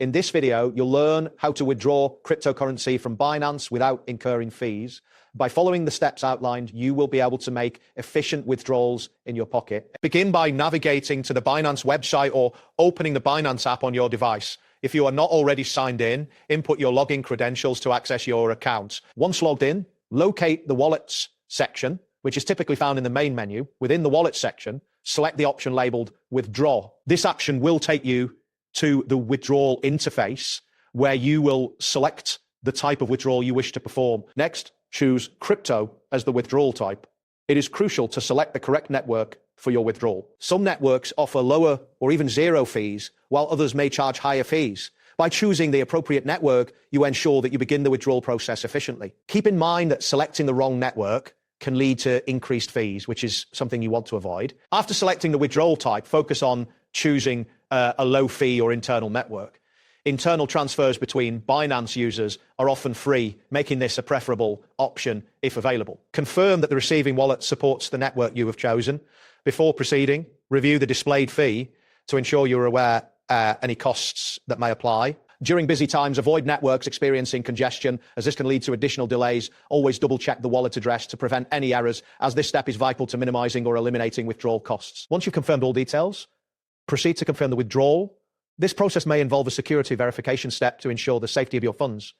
In this video, you'll learn how to withdraw cryptocurrency from Binance without incurring fees. By following the steps outlined, you will be able to make efficient withdrawals in your pocket. Begin by navigating to the Binance website or opening the Binance app on your device. If you are not already signed in, input your login credentials to access your account. Once logged in, locate the Wallets section, which is typically found in the main menu. Within the Wallets section, select the option labeled Withdraw. This action will take you to the withdrawal interface, where you will select the type of withdrawal you wish to perform. Next, choose crypto as the withdrawal type. It is crucial to select the correct network for your withdrawal. Some networks offer lower or even zero fees, while others may charge higher fees. By choosing the appropriate network, you ensure that you begin the withdrawal process efficiently. Keep in mind that selecting the wrong network can lead to increased fees, which is something you want to avoid. After selecting the withdrawal type, focus on choosing a low fee or internal network. Internal transfers between Binance users are often free, making this a preferable option if available. Confirm that the receiving wallet supports the network you have chosen. Before proceeding, review the displayed fee to ensure you're aware any costs that may apply. During busy times, avoid networks experiencing congestion, as this can lead to additional delays. Always double-check the wallet address to prevent any errors, as this step is vital to minimizing or eliminating withdrawal costs. Once you've confirmed all details, proceed to confirm the withdrawal. This process may involve a security verification step to ensure the safety of your funds.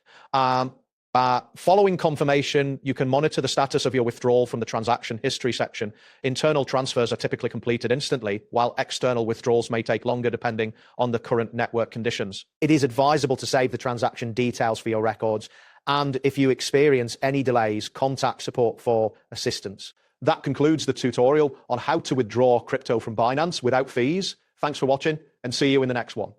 Following confirmation, you can monitor the status of your withdrawal from the transaction history section. Internal transfers are typically completed instantly, while external withdrawals may take longer depending on the current network conditions. It is advisable to save the transaction details for your records, and if you experience any delays, contact support for assistance. That concludes the tutorial on how to withdraw crypto from Binance without fees. Thanks for watching, and see you in the next one.